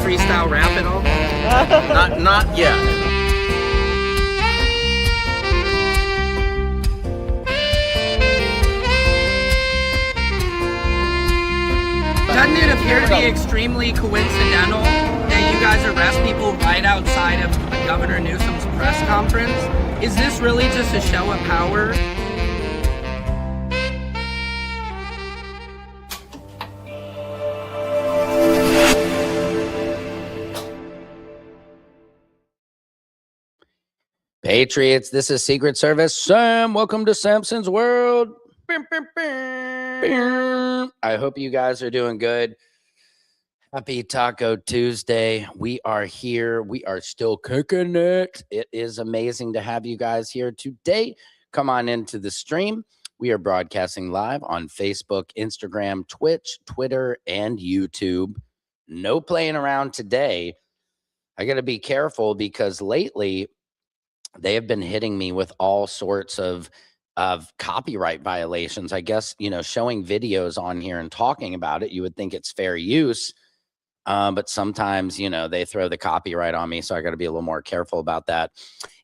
freestyle rap at all? Not yet. Doesn't it appear to be extremely coincidental that you guys arrest people right outside of Governor Newsom's press conference? Is this really just a show of power? Patriots, this is Secret Service Sam. Welcome to Samson's World. I hope you guys are doing good. Happy Taco Tuesday. We are here. We are still cooking it. It is amazing to have you guys here today. Come on into the stream. We are broadcasting live on Facebook, Instagram, Twitch, Twitter, and YouTube. No playing around today. I got to be careful because lately they have been hitting me with all sorts of copyright violations. I guess, you know, showing videos on here and talking about it, you would think it's fair use. But sometimes, you know, they throw the copyright on me. So I got to be a little more careful about that.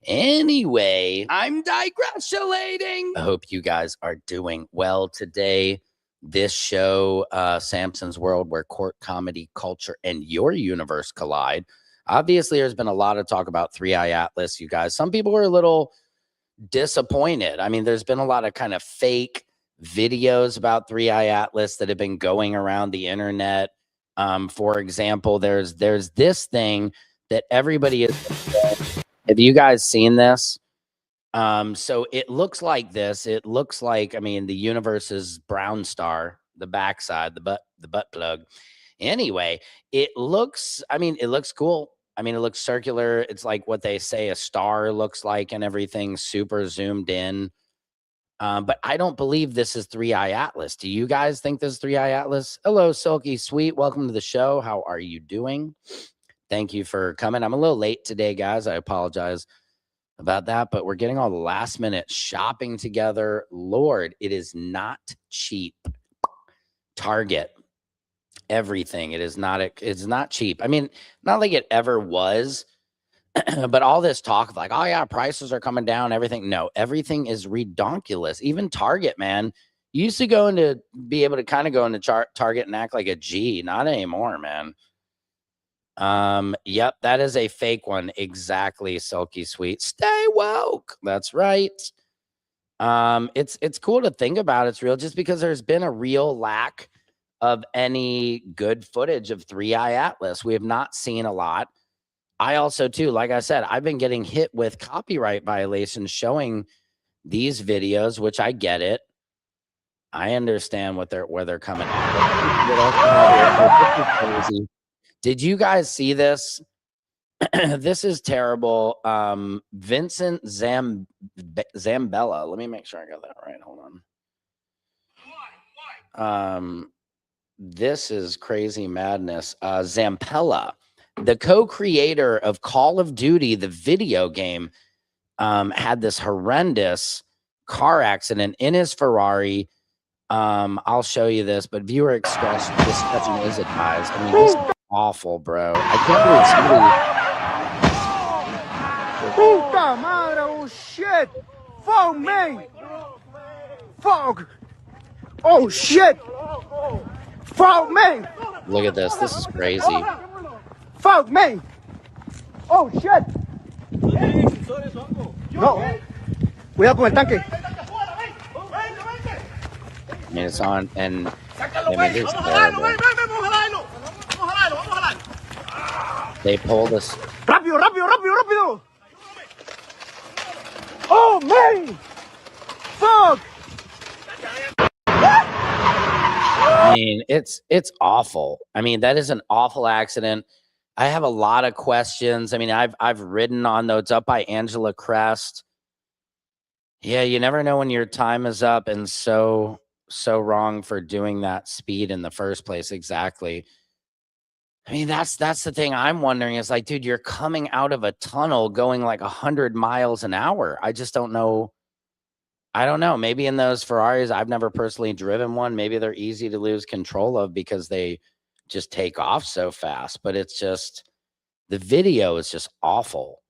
Anyway, I'm digressulating. I hope you guys are doing well today. This show, Samson's World, where court, comedy, culture, and your universe collide. Obviously, there's been a lot of talk about 3i Atlas, you guys. Some people were a little disappointed. I mean, there's been a lot of kind of fake videos about 3i Atlas that have been going around the internet. For example, there's this thing that everybody is. Have you guys seen this? So it looks like this. It looks like, I mean, the universe's brown star, the backside, the butt plug. Anyway, it looks, I mean, it looks cool. I mean, it looks circular. It's like what they say a star looks like and everything super zoomed in. But I don't believe this is 3i Atlas. Do you guys think this is 3i Atlas? Hello, Silky Sweet. Welcome to the show. How are you doing? Thank you for coming. I'm a little late today, guys. I apologize about that, but we're getting all the last minute shopping together. Lord, it is not cheap. Target. Everything. It's not cheap. I mean, not like it ever was, but all this talk of like, oh yeah, prices are coming down, everything. No, everything is redonkulous. Even Target, man. You used to be able to kind of go into Target and act like a G. Not anymore, man. Yep, that is a fake one. Exactly, Silky Sweet. Stay woke. That's right. It's cool to think about. It's real just because there's been a real lack of any good footage of 3i Atlas. We have not seen a lot. I also, too, like I said, I've been getting hit with copyright violations showing these videos, which I get it. I understand where they're coming from. Did you guys see this? This is terrible. Vincent Zambella. Let me make sure I got that right. Hold on. This is crazy madness. Zampella, the co-creator of Call of Duty, the video game, had this horrendous car accident in his Ferrari. I'll show you this, but viewer expressed discussion is advised. I mean, this is awful, bro. I can't believe somebody. Puta madre, oh shit! Fuck me! Fuck! Oh shit! Fuck me! Look at this. This is crazy. Fuck me! Oh shit! No. Cuidado con el tanque. I mean, it's on, and I mean, it's terrible. They pulled us. Rápido, rápido, rápido, rápido! Oh man! Fuck! I mean, it's awful. I mean, that is an awful accident. I have a lot of questions. I mean, I've ridden on those up by Angela Crest. Yeah, you never know when your time is up, and so wrong for doing that speed in the first place. Exactly. I mean, that's the thing I'm wondering is like, dude, you're coming out of a tunnel going like 100 miles an hour. I just don't know. I don't know. Maybe in those Ferraris, I've never personally driven one. Maybe they're easy to lose control of because they just take off so fast, but it's just, the video is just awful.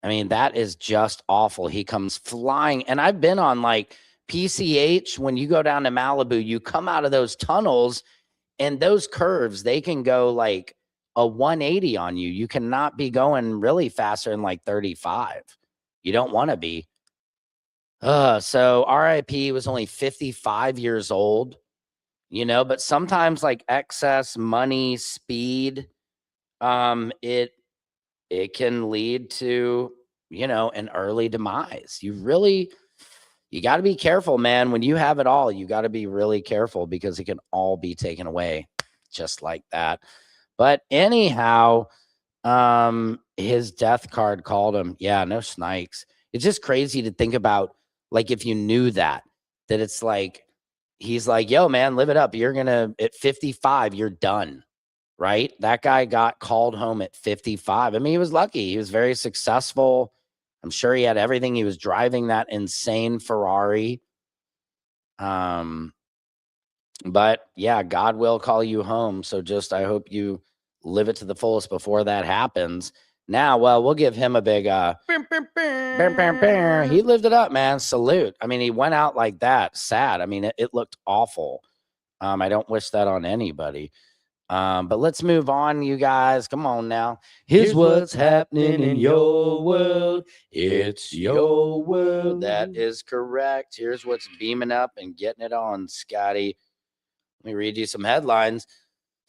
I mean, that is just awful. He comes flying, and I've been on like PCH. When you go down to Malibu, you come out of those tunnels, and those curves, they can go like a 180 on you. You cannot be going really faster than like 35. You don't want to be. So RIP was only 55 years old, you know, but sometimes like excess money, speed, it can lead to, you know, an early demise. You got to be careful, man. When you have it all, you got to be really careful because it can all be taken away just like that. But anyhow, his death card called him. Yeah, no snipes. It's just crazy to think about, like, if you knew that it's like, he's like, yo, man, live it up. You're gonna, at 55, you're done. Right? That guy got called home at 55. I mean, he was lucky. He was very successful. I'm sure he had everything. He was driving that insane Ferrari. But yeah, God will call you home. So just, I hope you live it to the fullest before that happens. Now, well, we'll give him a big, he lived it up, man. Salute. I mean, he went out like that. Sad. I mean, it looked awful. I don't wish that on anybody. But let's move on, you guys. Come on now. Here's what's happening in your world. It's your world. That is correct. Here's what's beaming up and getting it on, Scotty. Let me read you some headlines.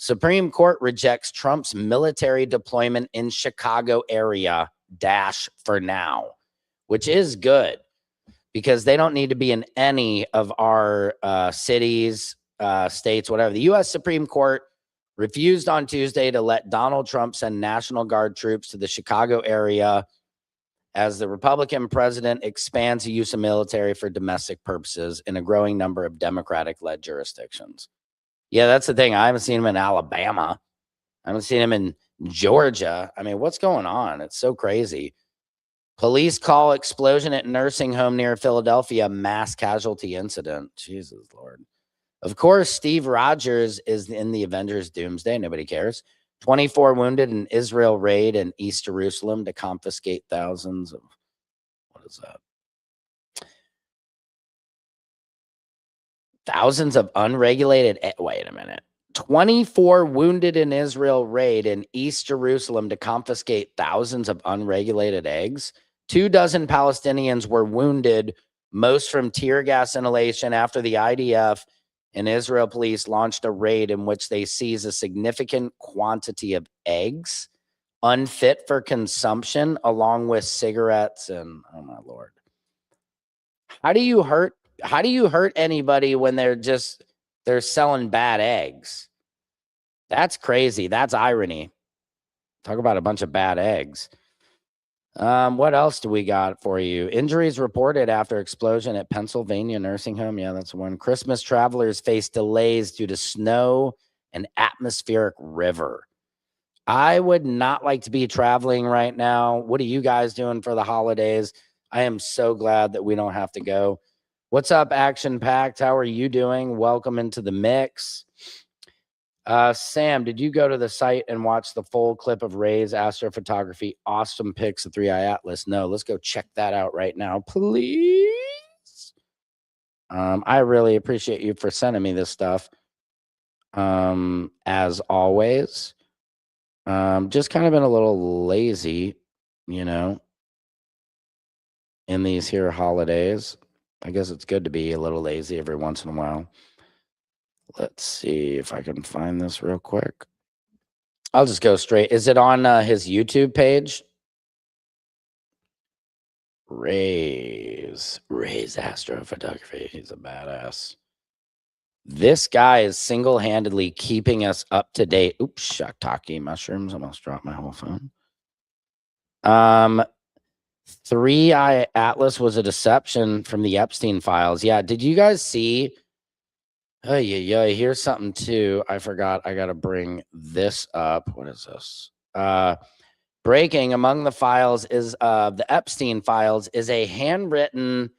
Supreme Court rejects Trump's military deployment in Chicago area - for now, which is good because they don't need to be in any of our cities, states, whatever. The U.S. Supreme Court refused on Tuesday to let Donald Trump send National Guard troops to the Chicago area as the Republican president expands the use of military for domestic purposes in a growing number of Democratic-led jurisdictions. Yeah, that's the thing. I haven't seen him in Alabama. I haven't seen him in Georgia. I mean, what's going on? It's so crazy. Police call explosion at nursing home near Philadelphia, mass casualty incident. Jesus Lord. Of course, Steve Rogers is in the Avengers Doomsday. Nobody cares. 24 wounded in Israel raid in East Jerusalem to confiscate thousands of, what is that? Thousands of unregulated, wait a minute. 24 wounded in Israel raid in East Jerusalem to confiscate thousands of unregulated eggs. 24 Palestinians were wounded, most from tear gas inhalation, after the IDF and Israel police launched a raid in which they seized a significant quantity of eggs unfit for consumption, along with cigarettes and, oh my Lord. How do you hurt anybody when they're selling bad eggs? That's crazy. That's irony. Talk about a bunch of bad eggs. What else do we got for you? Injuries reported after explosion at Pennsylvania nursing home. Yeah, that's one. Christmas travelers face delays due to snow and atmospheric river. I would not like to be traveling right now. What are you guys doing for the holidays? I am so glad that we don't have to go. What's up, Action Packed? How are you doing? Welcome into the mix. Sam, did you go to the site and watch the full clip of Ray's astrophotography? Awesome pics of 3i Atlas. No, let's go check that out right now, please. I really appreciate you for sending me this stuff. As always. Just kind of been a little lazy, you know, in these here holidays. I guess it's good to be a little lazy every once in a while. Let's see if I can find this real quick. I'll just go straight. Is it on his YouTube page? Ray's astrophotography. He's a badass. This guy is single-handedly keeping us up to date. Oops, shiitake mushrooms. Almost dropped my whole phone. 3i Atlas was a deception from the Epstein files. Yeah, did you guys see? Oh, yeah, here's something too. I forgot. I got to bring this up. What is this? Breaking among the files is the Epstein files is a handwritten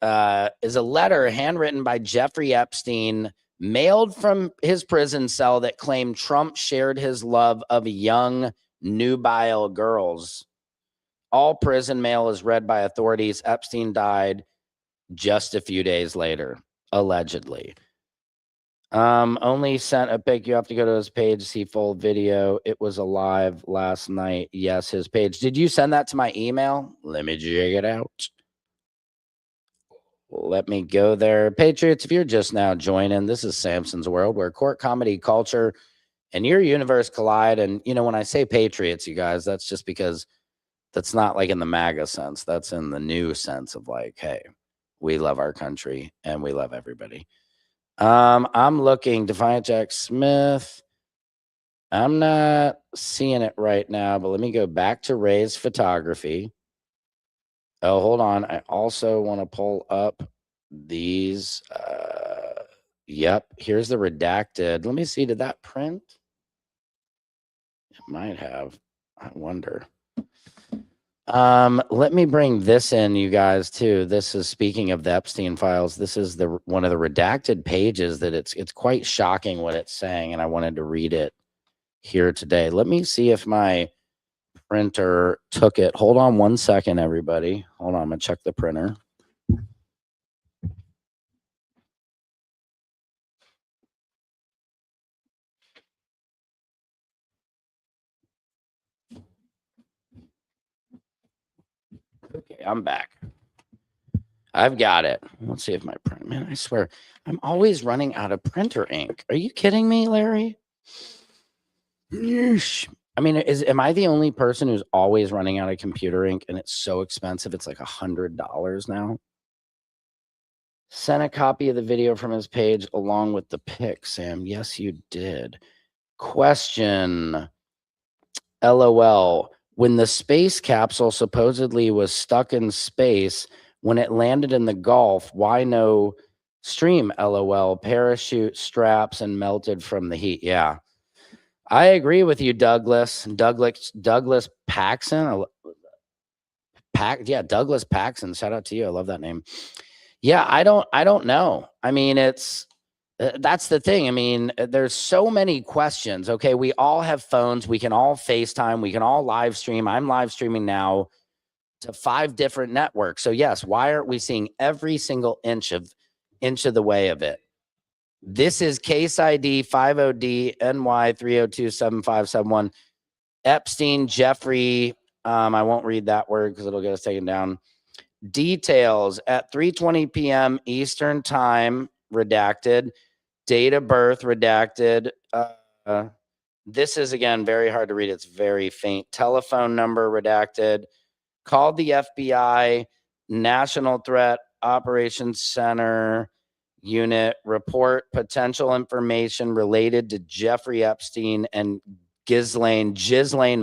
is a letter handwritten by Jeffrey Epstein mailed from his prison cell that claimed Trump shared his love of young nubile girls. All prison mail is read by authorities. Epstein died just a few days later, allegedly. Only sent a pic. You have to go to his page to see full video. It was alive last night. Yes, his page. Did you send that to my email? Let me check it out. Let me go there. Patriots, if you're just now joining, this is Samson's World, where court comedy culture and your universe collide. And, you know, when I say Patriots, you guys, that's just because that's not like in the MAGA sense. That's in the new sense of like, hey, we love our country and we love everybody. I'm looking Defiant Jack Smith. I'm not seeing it right now, but let me go back to Ray's photography. Oh, hold on. I also want to pull up these. Yep. Here's the redacted. Let me see. Did that print? It might have. I wonder. Let me bring this in, you guys, too. This is, speaking of the Epstein files, this is the one of the redacted pages that it's quite shocking what it's saying, and I wanted to read it here today. Let me see if my printer took it. Hold on one second, everybody. Hold on, I'm gonna check the printer. Okay, I'm back. I've got it. Let's see if my print, man, I swear, I'm always running out of printer ink. Are you kidding me, Larry? Yeesh. I mean, am I the only person who's always running out of computer ink and it's so expensive? It's like $100 now. Sent a copy of the video from his page along with the pic, Sam. Yes, you did. Question. LOL. When the space capsule supposedly was stuck in space, when it landed in the Gulf, why no stream? LOL. Parachute straps and melted from the heat. Yeah. I agree with you, Douglas. Douglas Paxson. Douglas Paxson. Shout out to you. I love that name. Yeah, I don't know. I mean, it's that's the thing. I mean, there's so many questions. Okay, we all have phones. We can all FaceTime. We can all live stream. I'm live streaming now to 5 different networks. So yes, why aren't we seeing every single inch of the way of it? This is case ID 50D NY 3027571. Epstein, Jeffrey. I won't read that word because it'll get us taken down. Details at 3:20 p.m. Eastern time, redacted. Date of birth, redacted. This is, again, very hard to read. It's very faint. Telephone number, redacted. Called the FBI, National Threat Operations Center unit, report potential information related to Jeffrey Epstein and Ghislaine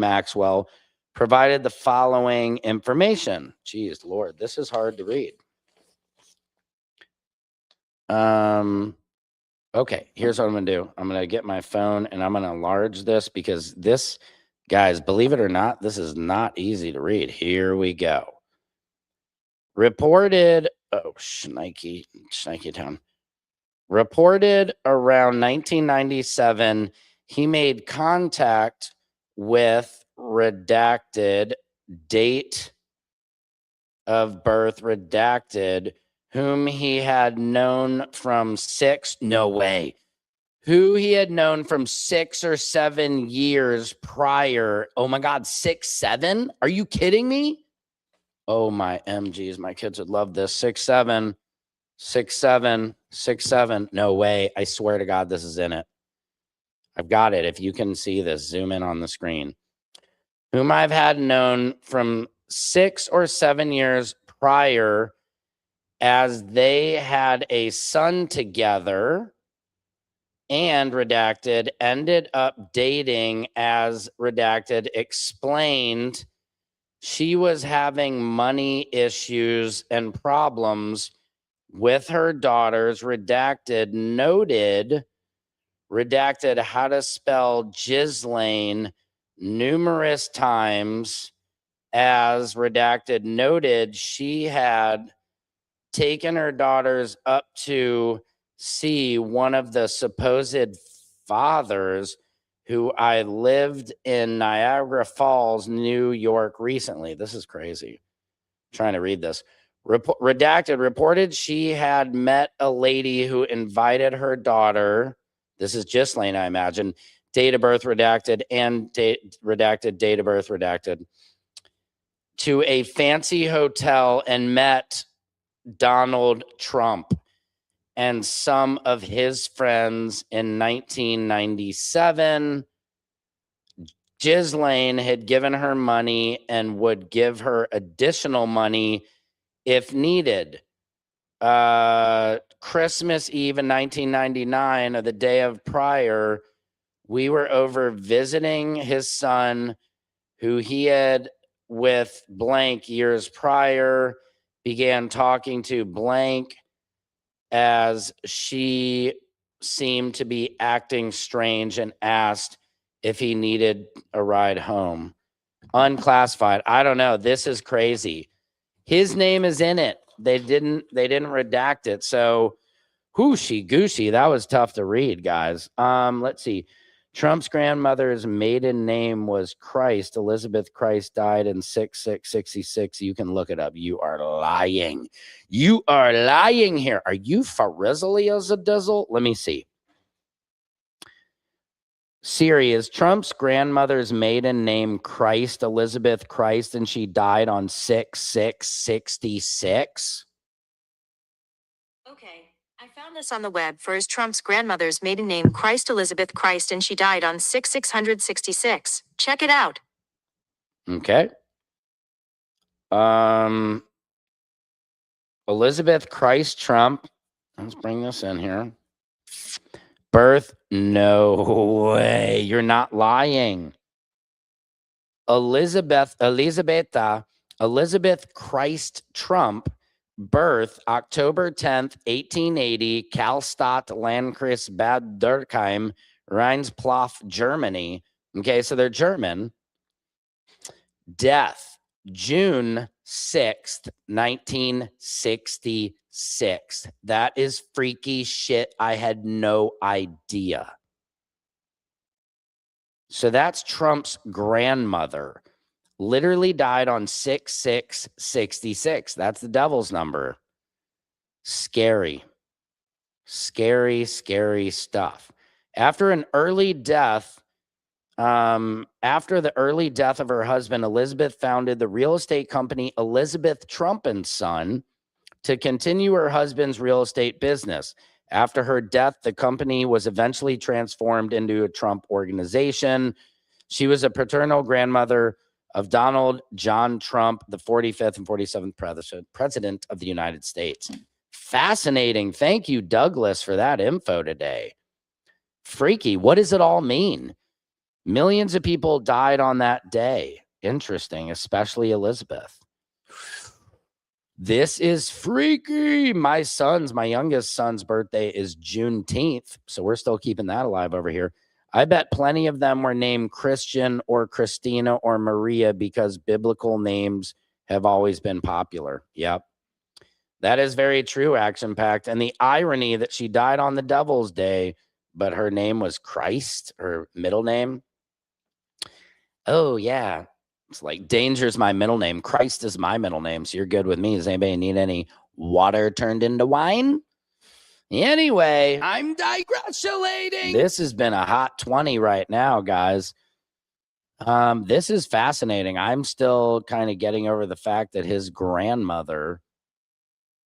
Maxwell, provided the following information. Jeez, Lord, this is hard to read. Okay, here's what I'm going to do. I'm going to get my phone and I'm going to enlarge this because this, guys, believe it or not, this is not easy to read. Here we go. Reported, oh, Shnikey Town. Reported around 1997, he made contact with redacted, date of birth redacted, whom he had known from 6 or 7 years prior. Oh my God, 6, 7? Are you kidding me? Oh my MGs, my kids would love this. 6, 7, 6, 7, 6, 7. No way. I swear to God, this is in it. I've got it. If you can see this, zoom in on the screen. Whom I've had known from 6 or 7 years prior, as they had a son together, and redacted, ended up dating, as redacted, explained she was having money issues and problems with her daughters, redacted, noted, redacted how to spell Ghislaine numerous times, as redacted, noted she had taken her daughters up to see one of the supposed fathers who I lived in Niagara Falls, New York recently. This is crazy. I'm trying to read this. Redacted reported she had met a lady who invited her daughter. This is Ghislaine, I imagine. Date of birth redacted and redacted, date of birth redacted. To a fancy hotel and met Donald Trump and some of his friends in 1997. Ghislaine had given her money and would give her additional money if needed. Christmas Eve in 1999, or the day of prior, we were over visiting his son, who he had with blank years prior, began talking to blank as she seemed to be acting strange and asked if he needed a ride home. Unclassified. I don't know. This is crazy. His name is in it. They didn't redact it. So whooshy gooshy. That was tough to read, guys. Let's see. Trump's grandmother's maiden name was Christ. Elizabeth Christ died in 6666. You can look it up. You are lying. You are lying here. Are you Farizali as a dizzle? Let me see. Siri, is Trump's grandmother's maiden name Christ, Elizabeth Christ, and she died on 6666? Okay, I found this on the web. First, Trump's grandmother's maiden name Christ, Elizabeth Christ, and she died on 6666. Check it out. Okay. Elizabeth Christ Trump. Let's bring this in here. Birth? No way. You're not lying. Elizabeth Christ Trump, birth October 10th, 1880, Kallstadt, Landkreis Bad Dürkheim, Rheinsploff, Germany. Okay, so they're German. Death, June 6th, 1966. That is freaky shit. I had no idea. So that's Trump's grandmother. Literally died on 6666. That's the devil's number. Scary. Scary, scary stuff. After the early death of her husband, Elizabeth founded the real estate company Elizabeth Trump and Son to continue her husband's real estate business. After her death, the company was eventually transformed into a Trump organization. She was a paternal grandmother of Donald John Trump, the 45th and 47th president of the United States. Fascinating. Thank you, Douglas, for that info today. Freaky. What does it all mean? Millions of people died on that day. Interesting, especially Elizabeth. This is freaky. My youngest son's birthday is Juneteenth, so we're still keeping that alive over here. I bet plenty of them were named Christian or Christina or Maria because biblical names have always been popular. Yep. That is very true, Action Packed. And the irony that she died on the Devil's Day, but her name was Christ, her middle name. Oh, yeah. It's like Danger's my middle name. Christ is my middle name. So you're good with me. Does anybody need any water turned into wine? Anyway, I'm digressulating. This has been a hot 20 right now, guys. This is fascinating. I'm still kind of getting over the fact that his grandmother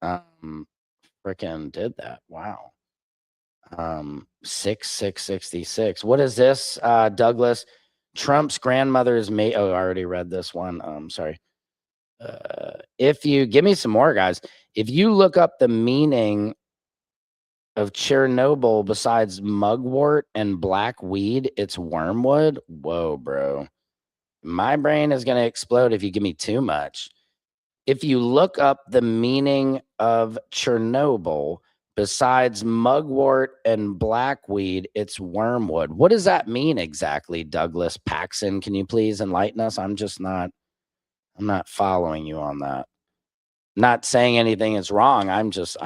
freaking did that. Wow. 6666. What is this, Douglas? Trump's grandmother's I already read this one. Sorry. If you give me some more, guys, if you look up the meaning of Chernobyl besides mugwort and black weed, it's wormwood. Whoa, bro. My brain is going to explode if you give me too much. If you look up the meaning of Chernobyl besides mugwort and blackweed, it's wormwood. What does that mean exactly, Douglas Paxson? Can you please enlighten us? I'm not following you on that. Not saying anything is wrong. I'm just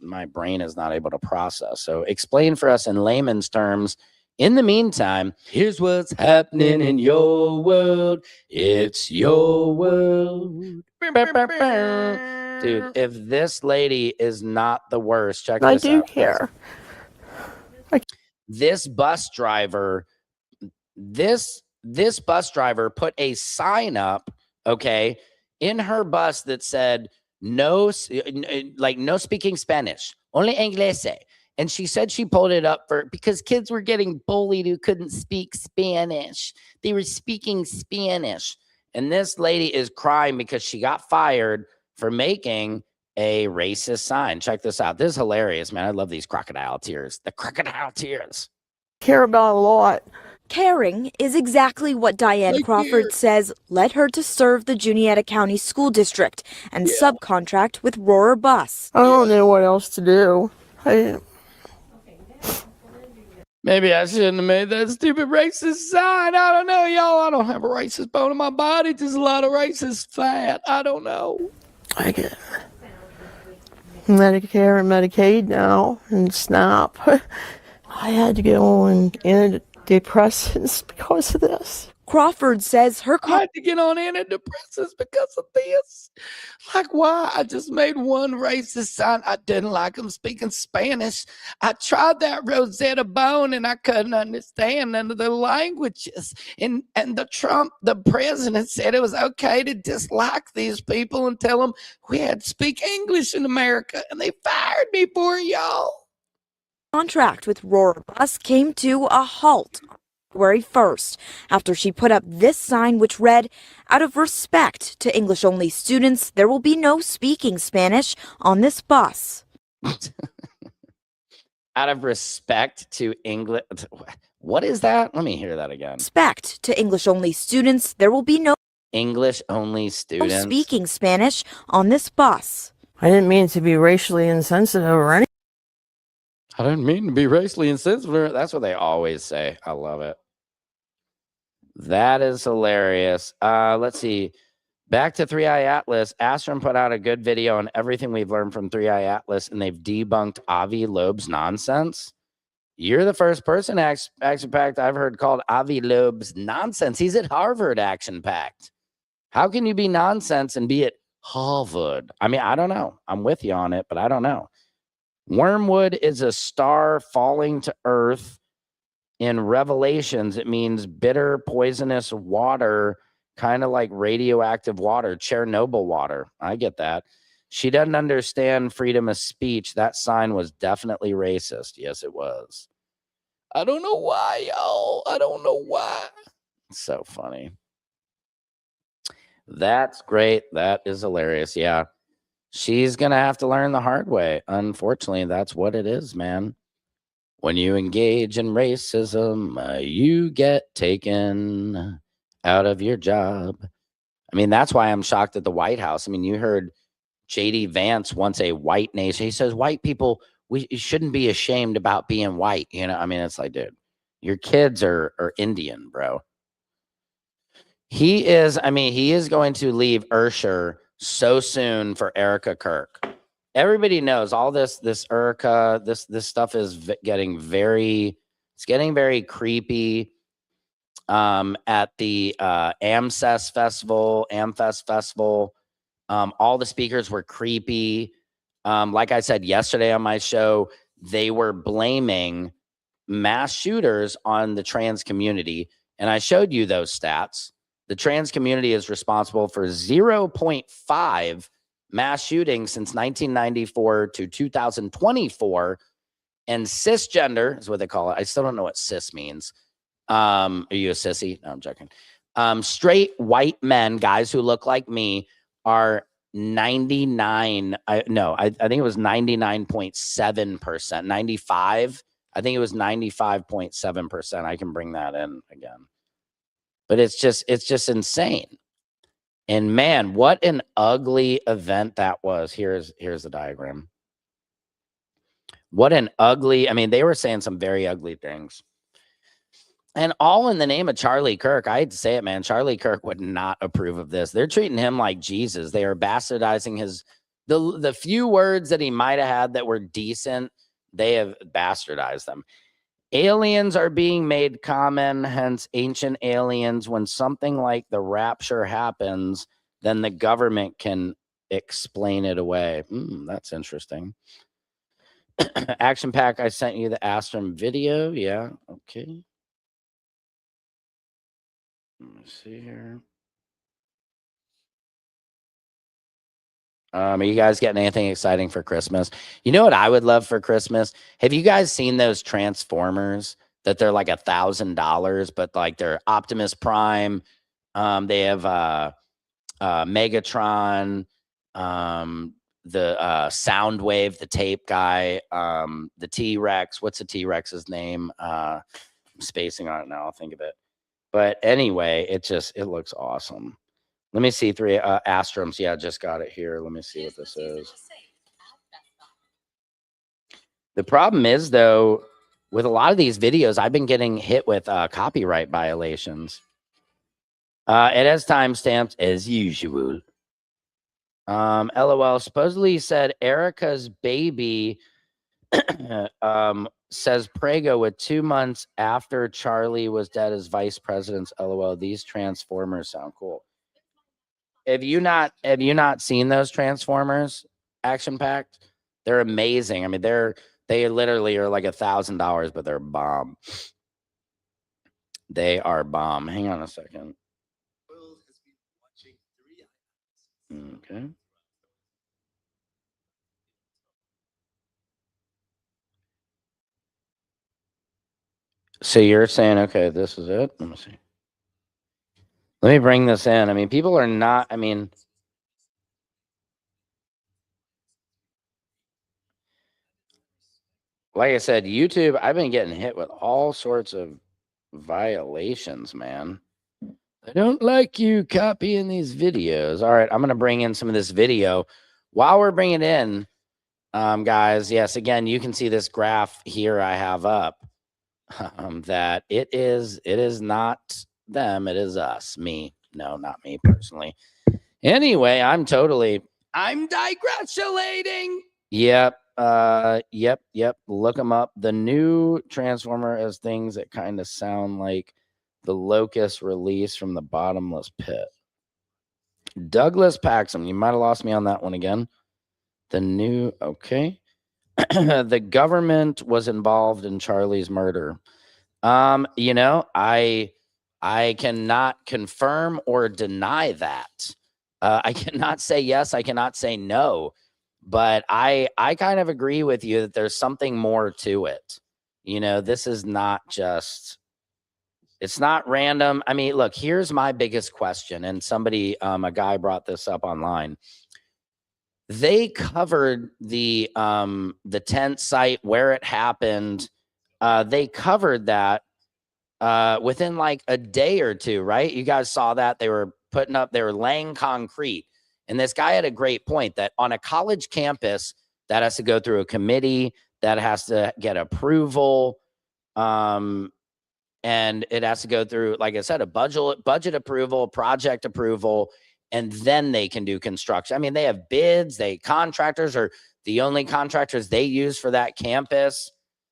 my brain is not able to process. So explain for us in layman's terms. In the meantime, here's what's happening in your world. It's your world. Dude, if this lady is not the worst, check I this do out. care. This bus driver, this bus driver put a sign up, okay, in her bus that said no, like no speaking Spanish, only English. And she said she pulled it up because kids were getting bullied who couldn't speak Spanish. They were speaking Spanish. And this lady is crying because she got fired for making a racist sign. Check this out. This is hilarious, man. I love these crocodile tears. The crocodile tears. Care about a lot. Caring is exactly what Diane Crawford says led her to serve the Juniata County School District and subcontract with Roar Bus. I don't know what else to do. Maybe I shouldn't have made that stupid racist sign. I don't know, y'all. I don't have a racist bone in my body. Just a lot of racist fat. I don't know. I get Medicare and Medicaid now and SNAP. I had to go on antidepressants because of this. Crawford says her I had to get on antidepressants because of this. Like, why? I just made one racist sign. I didn't like them speaking Spanish. I tried that Rosetta Bone and I couldn't understand none of the languages. And the president said it was okay to dislike these people and tell them we had to speak English in America. And they fired me for it, y'all. contract with Roar Bus came to a halt on February 1st after she put up this sign which read, "Out of respect to English-only students, there will be no speaking Spanish on this bus." Out of respect to English. What is that? Let me hear that again. Respect to English-only students, there will be no English-only students. speaking Spanish on this bus. I didn't mean to be racially insensitive or anything. I didn't mean to be racially insensitive. That's what they always say. I love it. That is hilarious. Let's see. Back to 3i Atlas. Astron put out a good video on everything we've learned from 3i Atlas, and they've debunked Avi Loeb's nonsense. You're the first person, Action Packed, I've heard called Avi Loeb's nonsense. He's at Harvard, Action Packed. How can you be nonsense and be at Harvard? I mean, I don't know. I'm with you on it, but I don't know. Wormwood is a star falling to earth. In Revelations, it means bitter, poisonous water, kind of like radioactive water, Chernobyl water. I get that. She doesn't understand freedom of speech. That sign was definitely racist. Yes, it was. I don't know why, y'all. I don't know why. It's so funny. That's great. That is hilarious. Yeah. She's going to have to learn the hard way. Unfortunately, that's what it is, man. When you engage in racism, you get taken out of your job. I mean, that's why I'm shocked at the White House. I mean, you heard J.D. Vance once a white nation. He says, white people, we shouldn't be ashamed about being white. You know, I mean, it's like, dude, your kids are Indian, bro. He is going to leave Ursher so soon for Erica Kirk. Everybody knows all this Erica, this stuff is getting very creepy. At the AmFest festival, all the speakers were creepy. Like I said yesterday on my show, they were blaming mass shooters on the trans community, and I showed you those stats. The trans community is responsible for 0.5 mass shootings since 1994 to 2024. And cisgender is what they call it. I still don't know what cis means. Are you a sissy? No, I'm joking. Straight white men, guys who look like me, are 99. I think it was 99.7%. 95. I think it was 95.7%. I can bring that in again. But it's just insane. And man, what an ugly event that was. Here's the diagram. What an ugly, I mean, they were saying some very ugly things. And all in the name of Charlie Kirk. I hate to say it, man. Charlie Kirk would not approve of this. They're treating him like Jesus. They are bastardizing his The few words that he might have had that were decent, they have bastardized them. Aliens are being made common, hence ancient aliens. When something like the rapture happens, then the government can explain it away. That's interesting. Action Pack, I sent you the Astrum video. Yeah, okay. Let me see here. Are you guys getting anything exciting for Christmas? You know what I would love for Christmas? Have you guys seen those Transformers that they're like $1,000, but like they're Optimus Prime? They have Megatron, the Soundwave, the tape guy, the T-Rex. What's the T-Rex's name? I'm spacing on it now. I'll think of it. But anyway, it looks awesome. Let me see 3 Astrums. Yeah, just got it here. Let me see what this is. The problem is, though, with a lot of these videos, I've been getting hit with copyright violations. It has timestamps as usual. LOL. Supposedly said Erica's baby says Prego with 2 months after Charlie was dead as vice presidents. LOL. These Transformers sound cool. Have you not seen those Transformers Action Packed? They're amazing. I mean, they literally are like $1,000, but they're bomb. They are bomb. Hang on a second. Okay. So you're saying, okay, this is it? Let me see. Let me bring this in. I mean, people are not, I mean, like I said, YouTube, I've been getting hit with all sorts of violations, man. I don't like you copying these videos. All right, I'm going to bring in some of this video. While we're bringing it in, guys, yes, again, you can see this graph here I have up, that it is not them, it is us, me. No, not me personally. Anyway, I'm digressulating. Yep. Yep. Look them up. The new Transformer has things that kind of sound like the Locust release from the bottomless pit. Douglas Paxson. You might have lost me on that one again. The new, okay. The government was involved in Charlie's murder. You know, I cannot confirm or deny that. I cannot say yes, I cannot say no, but I kind of agree with you that there's something more to it. You know, this is not just, it's not random. I mean, look, here's my biggest question, and somebody, a guy brought this up online. They covered the tent site where it happened. They covered that within like a day or two, right? You guys saw that. They were laying concrete. And this guy had a great point that on a college campus, that has to go through a committee, that has to get approval. And it has to go through, like I said, a budget approval, project approval, and then they can do construction. I mean, they have bids, contractors are the only contractors they use for that campus.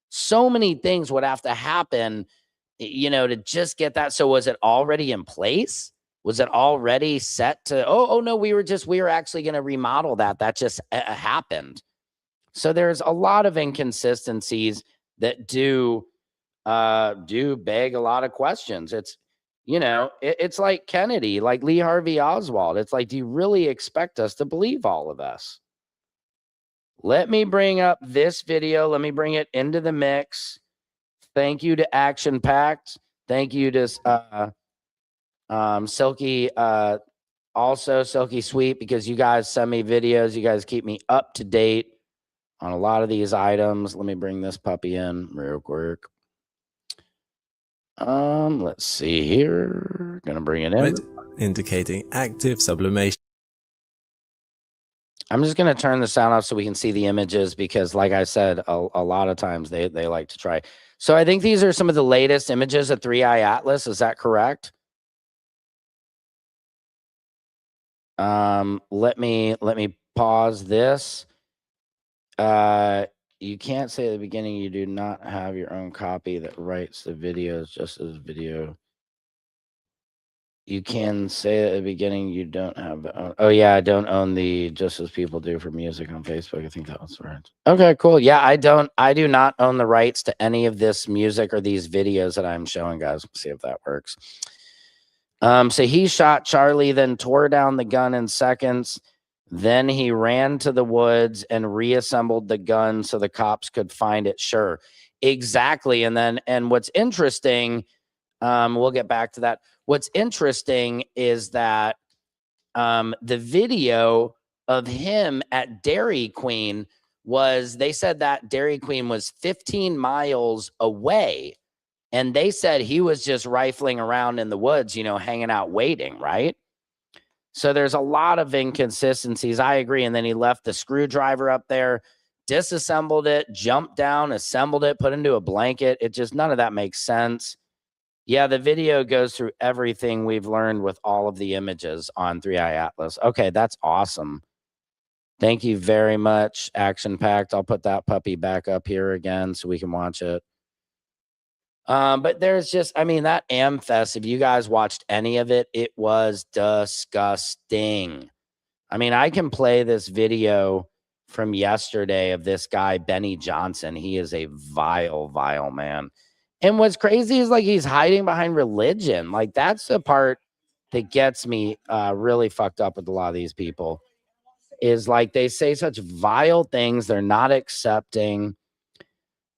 So many things would have to happen, you know, to just get that. So was it already in place? Was it already set to, oh no, we were actually going to remodel that. That just happened. So there's a lot of inconsistencies that do beg a lot of questions. It's, you know, it's like Kennedy, like Lee Harvey Oswald. It's like, do you really expect us to believe all of this? Let me bring up this video. Let me bring it into the mix. Thank you to Action Packed. Thank you to Silky, also Silky Sweet, because you guys send me videos. You guys keep me up to date on a lot of these items. Let me bring this puppy in real quick. Let's see here. Gonna bring it in. Right, indicating active sublimation. I'm just gonna turn the sound off so we can see the images, because like I said, a lot of times they like to try. So I think these are some of the latest images of 3i Atlas. Is that correct? Let me pause this. You can't say at the beginning you do not have your own copy that writes the videos just as video. You can say at the beginning you don't have the own. Oh yeah, I don't own the just as people do for music on Facebook. I think that was right. Okay, cool. Yeah, I do not own the rights to any of this music or these videos that I'm showing, guys. Let's see if that works. So he shot Charlie, then tore down the gun in seconds. Then he ran to the woods and reassembled the gun so the cops could find it. Sure, exactly. And what's interesting, we'll get back to that. What's interesting is that the video of him at Dairy Queen they said that Dairy Queen was 15 miles away. And they said he was just rifling around in the woods, hanging out, waiting, right? So there's a lot of inconsistencies. I agree. And then he left the screwdriver up there, disassembled it, jumped down, assembled it, put into a blanket. None of that makes sense. Yeah, the video goes through everything we've learned with all of the images on 3i Atlas. Okay, that's awesome. Thank you very much, Action Packed. I'll put that puppy back up here again so we can watch it. But there's that AmFest, if you guys watched any of it, it was disgusting. I mean, I can play this video from yesterday of this guy, Benny Johnson. He is a vile, vile man. And what's crazy is he's hiding behind religion. That's the part that gets me really fucked up with a lot of these people is they say such vile things. They're not accepting.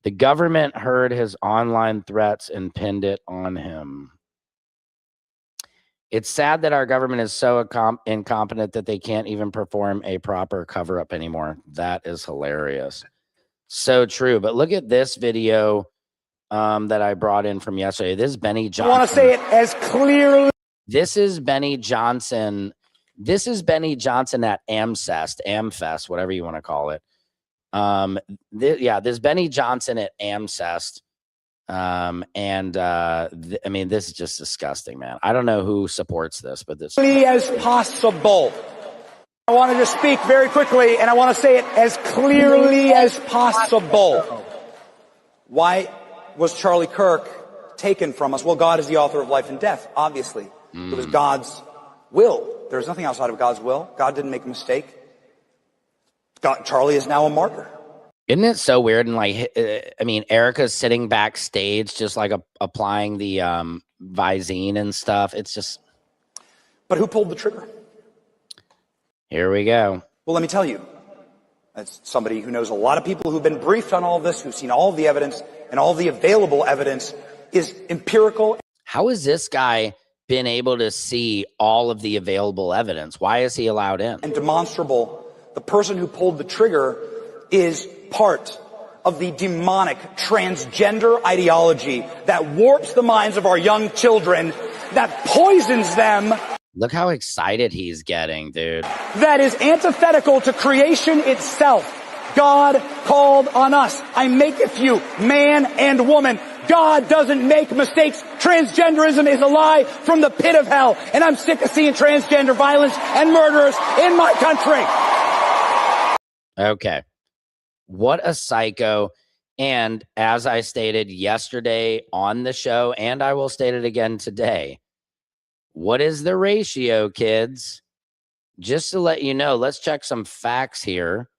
The government heard his online threats and pinned it on him. It's sad that our government is so incompetent that they can't even perform a proper cover-up anymore. That is hilarious. So true. But look at this video that I brought in from yesterday. This is Benny Johnson. I want to say it as clearly. This is Benny Johnson. This is Benny Johnson at AmFest, whatever you want to call it. There's Benny Johnson at AmFest. This is just disgusting, man. I don't know who supports this, but this As possible. I wanted to speak very quickly, and I want to say it as clearly as possible. Why was Charlie Kirk taken from us? Well, God is the author of life and death, obviously. It was God's will. There's nothing outside of God's will. God didn't make a mistake. Charlie is now a martyr. Isn't it so weird? And Erica's sitting backstage, just applying the Visine and stuff. It's just. But who pulled the trigger? Here we go. Well, let me tell you. As somebody who knows a lot of people who've been briefed on all of this, who've seen all of the evidence, and all the available evidence is empirical. How has this guy been able to see all of the available evidence? Why is he allowed in? And demonstrable. The person who pulled the trigger is part of the demonic transgender ideology that warps the minds of our young children, that poisons them. Look how excited he's getting, dude. That is antithetical to creation itself. God called on us. I maketh you man and woman. God doesn't make mistakes. Transgenderism is a lie from the pit of hell. And I'm sick of seeing transgender violence and murderers in my country. Okay. What a psycho. And as I stated yesterday on the show, and I will state it again today, what is the ratio, kids? Just to let you know, let's check some facts here,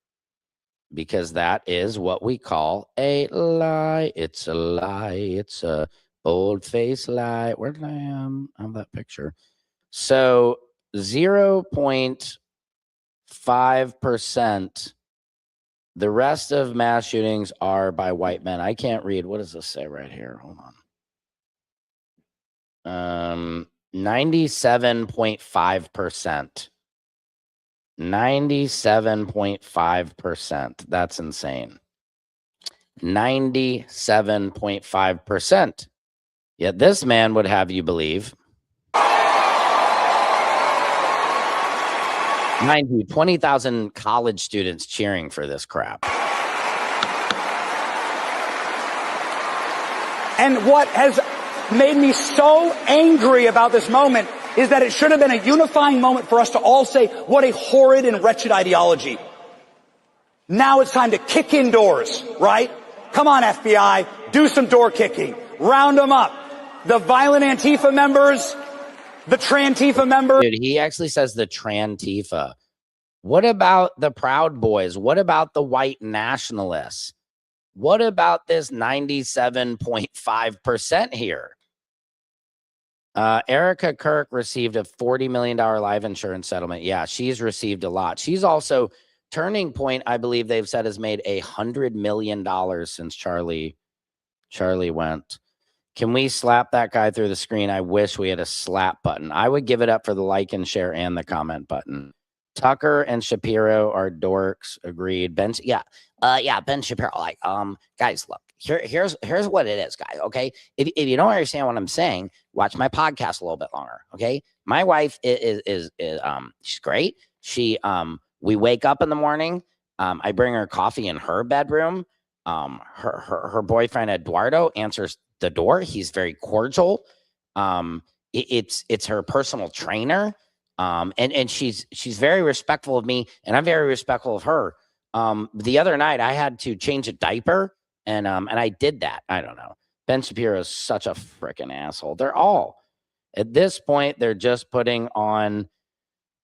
because that is what we call a lie. It's a lie. It's a bold-faced lie. Where did I have that picture? So 0.5%. The rest of mass shootings are by white men. I can't read. What does this say right here? Hold on. 97.5%. 97.5%. That's insane. 97.5%. Yet this man would have you believe 20,000 college students cheering for this crap. And what has made me so angry about this moment is that it should have been a unifying moment for us to all say, what a horrid and wretched ideology. Now it's time to kick in doors, right? Come on, FBI, do some door kicking. Round them up. The violent Antifa members, the Trantifa members. Dude, he actually says the Trantifa. What about the Proud Boys? What about the white nationalists? What about this 97.5% here? Erica Kirk received a $40 million life insurance settlement. Yeah, she's received a lot. She's also, Turning Point, I believe they've said, has made $100 million since Charlie went. Can we slap that guy through the screen? I wish we had a slap button. I would give it up for the like and share and the comment button. Tucker and Shapiro are dorks. Agreed. Ben, Ben Shapiro. Like, guys, look, here's what it is, guys. Okay, if you don't understand what I'm saying, watch my podcast a little bit longer. Okay, my wife is she's great. We wake up in the morning. I bring her coffee in her bedroom. Her boyfriend Eduardo answers the door. He's very cordial. It's her personal trainer. And she's very respectful of me, and I'm very respectful of her. The other night I had to change a diaper, and I did that. I don't know. Ben Shapiro is such a freaking asshole. They're all, at this point, they're just putting on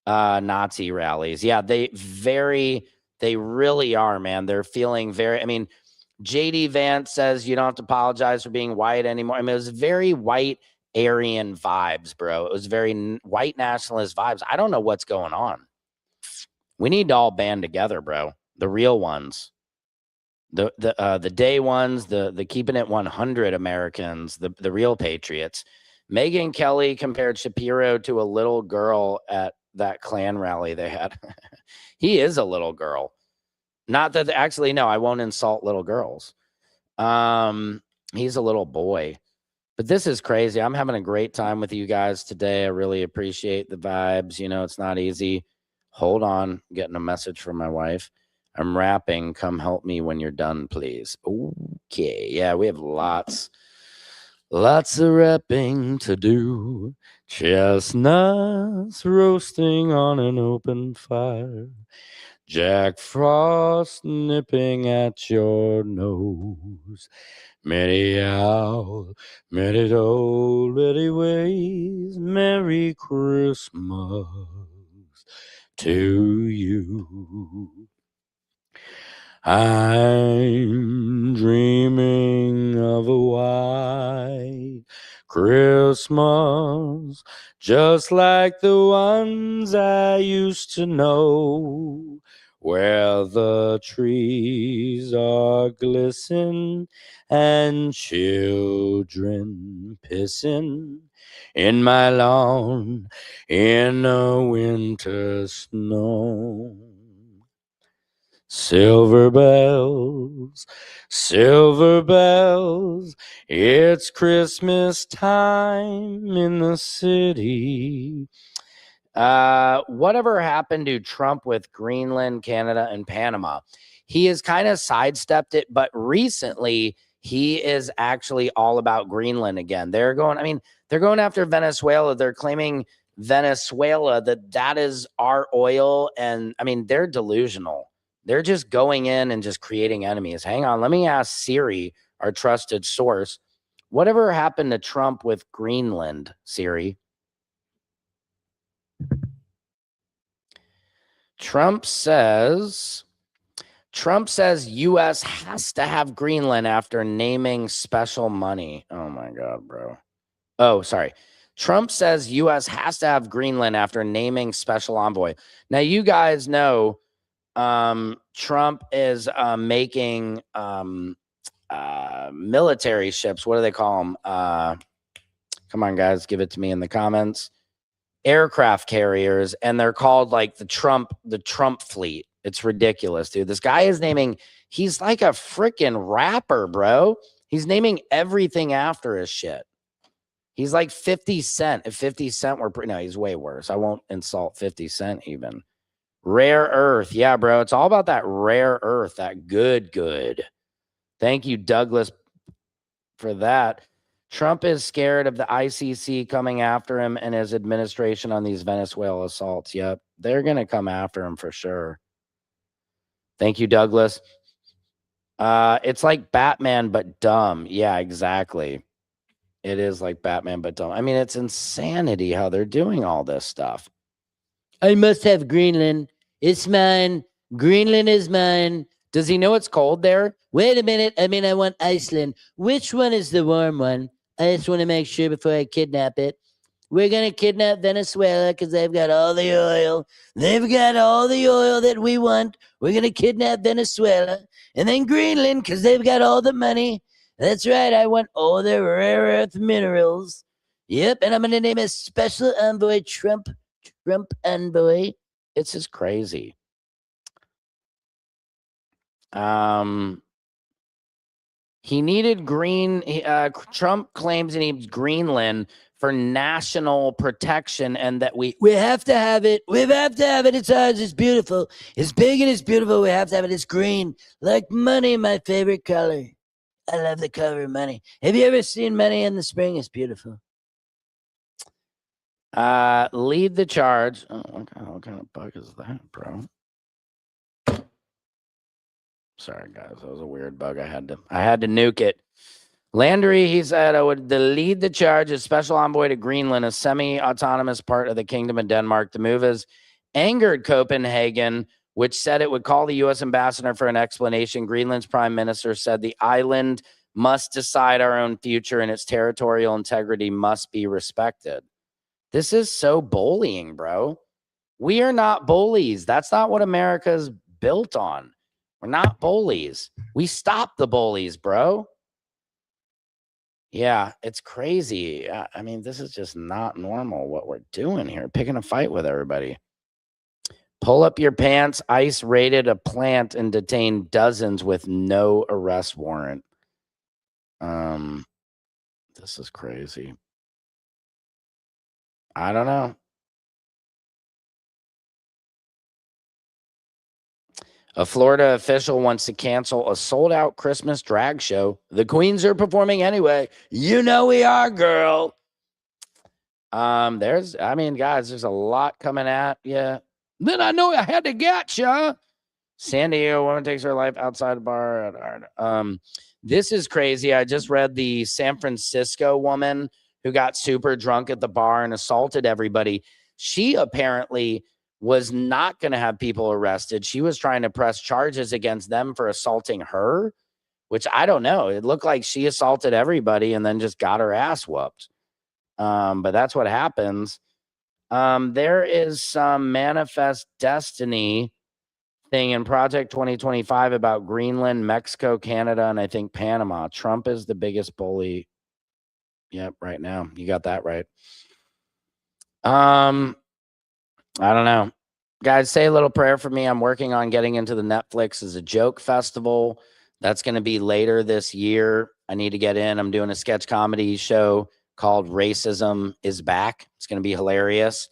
Nazi rallies. Yeah, they really are, man. They're feeling very, I mean, JD Vance says you don't have to apologize for being white anymore. I mean, it was very white Aryan vibes, bro. It was very white nationalist vibes. I don't know what's going on. We need to all band together, bro. The real ones, the day ones, the keeping it 100 Americans, the real patriots. Megyn Kelly compared Shapiro to a little girl at that Klan rally they had. He is a little girl. Not that, actually, no, I won't insult little girls. He's a little boy. But this is crazy. I'm having a great time with you guys today. I really appreciate the vibes. You know, it's not easy. Hold on. I'm getting a message from my wife. I'm rapping. Come help me when you're done, please. Okay. Yeah, we have lots of rapping to do. Chestnuts roasting on an open fire. Jack Frost nipping at your nose. Many out, many already ways. Merry Christmas to you. I'm dreaming of a white Christmas, just like the ones I used to know, where the trees are glistening and children pissing in my lawn in the winter snow. Silver bells, it's Christmas time in the city. Whatever happened to Trump with Greenland, Canada, and Panama? He has kind of sidestepped it, but recently he is actually all about Greenland again. They're going after Venezuela. They're claiming Venezuela that is our oil. And I mean, they're delusional. They're just going in and just creating enemies. Hang on. Let me ask Siri, our trusted source. Whatever happened to Trump with Greenland, Siri? Trump says U.S. has to have Greenland after naming special money. Oh, my God, bro. Oh, sorry. Trump says U.S. has to have Greenland after naming special envoy. Now, you guys know Trump is making military ships. What do they call them? Come on, guys, give it to me in the comments. Aircraft carriers, and they're called like the Trump fleet. It's ridiculous, dude. This guy is naming, he's like a freaking rapper, bro. He's naming everything after his shit. He's like 50 Cent. If 50 Cent were, no, he's way worse. I won't insult 50 Cent even. Rare earth. Yeah, bro. It's all about that rare earth, that good. Thank you, Douglas, for that. Trump is scared of the ICC coming after him and his administration on these Venezuela assaults. Yep, they're going to come after him for sure. Thank you, Douglas. It's like Batman, but dumb. Yeah, exactly. It is like Batman, but dumb. I mean, it's insanity how they're doing all this stuff. I must have Greenland. It's mine. Greenland is mine. Does he know it's cold there? Wait a minute. I want Iceland. Which one is the warm one? I just want to make sure before I kidnap it. We're going to kidnap Venezuela because they've got all the oil. They've got all the oil that we want. We're going to kidnap Venezuela. And then Greenland because they've got all the money. That's right. I want all the rare earth minerals. Yep. And I'm going to name a special envoy Trump envoy. It's just crazy. He needed Trump claims he needs Greenland for national protection and that we have to have it. We have to have it. It's ours. It's beautiful. It's big and it's beautiful. We have to have it. It's green. Like money, my favorite color. I love the color of money. Have you ever seen money in the spring? It's beautiful. Lead the charge. Oh, what kind of bug is that, bro? Sorry, guys. That was a weird bug. I had to nuke it. Landry, he said, I would lead the charge as special envoy to Greenland, a semi-autonomous part of the Kingdom of Denmark. The move has angered Copenhagen, which said it would call the U.S. ambassador for an explanation. Greenland's prime minister said the island must decide our own future and its territorial integrity must be respected. This is so bullying, bro. We are not bullies. That's not what America's built on. We're not bullies. We stop the bullies, bro. Yeah, it's crazy. I mean, this is just not normal what we're doing here. Picking a fight with everybody. Pull up your pants. ICE raided a plant and detained dozens with no arrest warrant. This is crazy. I don't know. A Florida official wants to cancel a sold-out Christmas drag show. The queens are performing anyway. You know we are, girl. Guys, there's a lot coming at you. Then I know I had to get ya. San Diego woman takes her life outside a bar. This is crazy. I just read the San Francisco woman who got super drunk at the bar and assaulted everybody. She apparently was not going to have people arrested. She was trying to press charges against them for assaulting her, which I don't know. It looked like she assaulted everybody and then just got her ass whooped. But that's what happens. There is some Manifest Destiny thing in Project 2025 about Greenland, Mexico, Canada, and I think Panama. Trump is the biggest bully. Yep, right now. You got that right. I don't know. Guys, say a little prayer for me. I'm working on getting into the Netflix as a joke festival. That's going to be later this year. I need to get in. I'm doing a sketch comedy show called Racism is Back. It's going to be hilarious.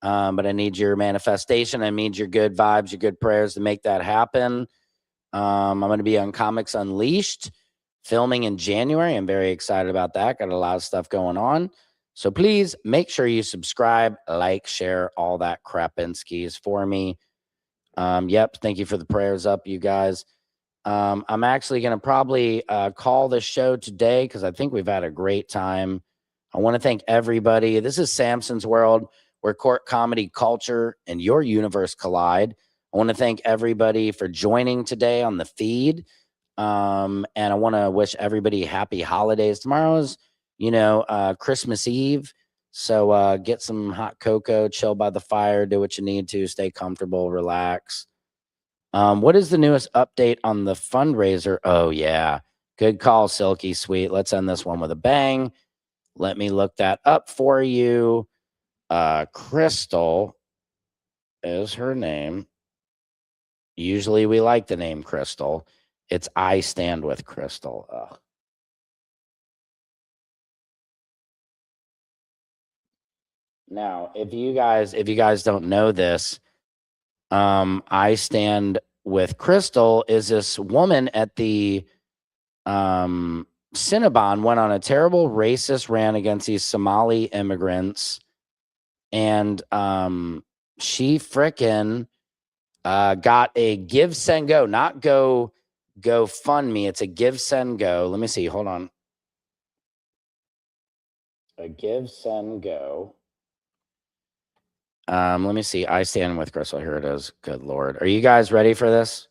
But I need your manifestation. I need your good vibes, your good prayers to make that happen. I'm going to be on Comics Unleashed, filming in January. I'm very excited about that. Got a lot of stuff going on. So please make sure you subscribe, like, share, all that crapinskis for me. Yep. Thank you for the prayers up, you guys. I'm actually going to probably call the show today because I think we've had a great time. I want to thank everybody. This is Samson's World, where court comedy culture and your universe collide. I want to thank everybody for joining today on the feed. And I want to wish everybody happy holidays. Tomorrow's, Christmas Eve. So get some hot cocoa, chill by the fire, do what you need to, stay comfortable, relax. What is the newest update on the fundraiser? Oh, yeah. Good call, Silky Sweet. Let's end this one with a bang. Let me look that up for you. Crystal is her name. Usually we like the name Crystal. It's I Stand With Crystal. Ugh. Now, if you guys don't know this, I Stand With Crystal is this woman at the Cinnabon went on a terrible racist rant against these Somali immigrants, and she frickin' got a give, send, go, not go fund me. It's a give, send, go. Let me see. Hold on. A give, send, go. Let me see. I stand with Crystal. Here it is. Good Lord. Are you guys ready for this?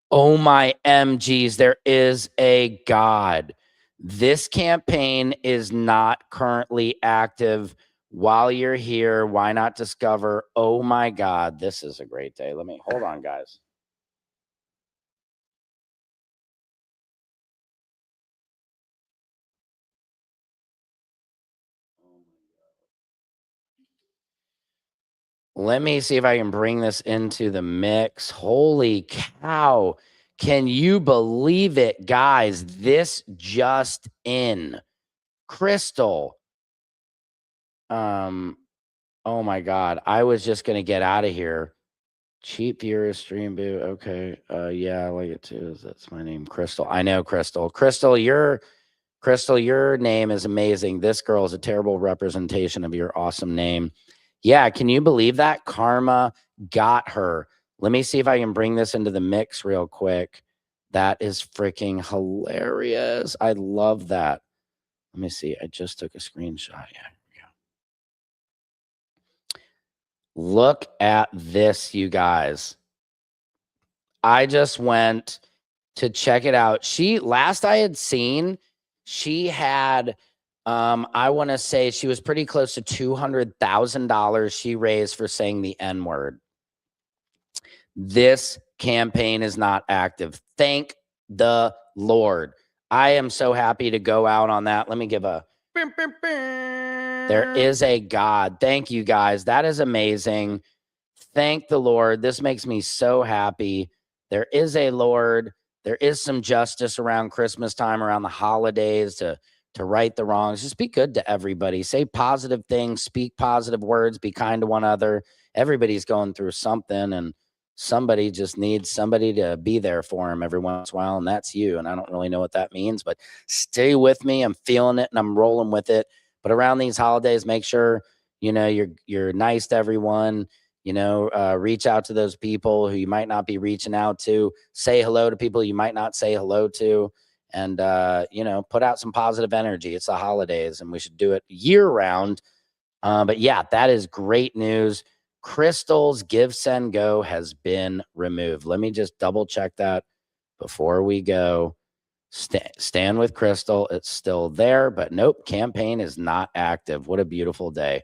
Oh my MGs, there is a God. This campaign is not currently active. While you're here, why not discover? Oh my God, this is a great day. Let me hold on, guys. Let me see if I can bring this into the mix. Holy cow. Can you believe it, guys? This just in. Crystal. Oh my God. I was just going to get out of here. Cheap viewers, stream boo. Okay. Yeah, I like it too. That's my name. Crystal. I know Crystal. Crystal, your name is amazing. This girl is a terrible representation of your awesome name. Yeah, can you believe that? Karma got her. Let me see if I can bring this into the mix real quick. That is freaking hilarious. I love that. Let me see. I just took a screenshot. Yeah, here we go. Look at this, you guys. I just went to check it out. Last I had seen, she had I want to say she was pretty close to $200,000 she raised for saying the N-word. This campaign is not active. Thank the Lord. I am so happy to go out on that. Let me give a... There is a God. Thank you, guys. That is amazing. Thank the Lord. This makes me so happy. There is a Lord. There is some justice around Christmas time, around the holidays to right the wrongs. Just be good to everybody. Say positive things, speak positive words, be kind to one another. Everybody's going through something, and somebody just needs somebody to be there for them every once in a while, and that's you. And I don't really know what that means, but stay with me. I'm feeling it, and I'm rolling with it. But around these holidays, make sure, you're nice to everyone. Reach out to those people who you might not be reaching out to. Say hello to people you might not say hello to. And, put out some positive energy. It's the holidays, and we should do it year round. But yeah, that is great news. Crystal's Give, Send, Go has been removed. Let me just double check that before we go. Stand with Crystal. It's still there, but nope, campaign is not active. What a beautiful day.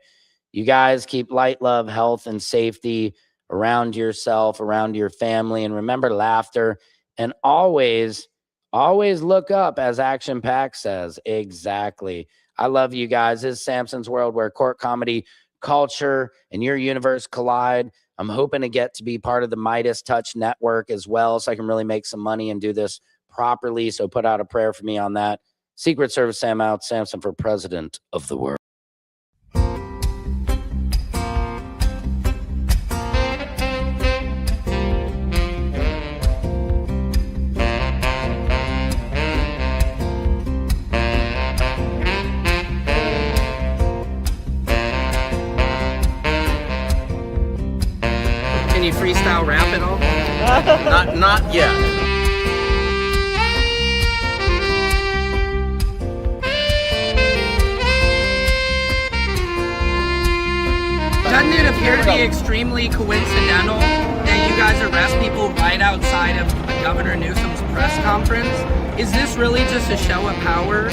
You guys keep light, love, health, and safety around yourself, around your family, and remember laughter, and always look up, as Action Pack says. Exactly. I love you guys. This is Samson's World, where court comedy, culture, and your universe collide. I'm hoping to get to be part of the Midas Touch Network as well, so I can really make some money and do this properly. So put out a prayer for me on that. Secret Service Sam out. Samson for president of the world. Can you freestyle rap at all? Not yet. Doesn't it appear to be extremely coincidental that you guys arrest people right outside of Governor Newsom's press conference? Is this really just a show of power?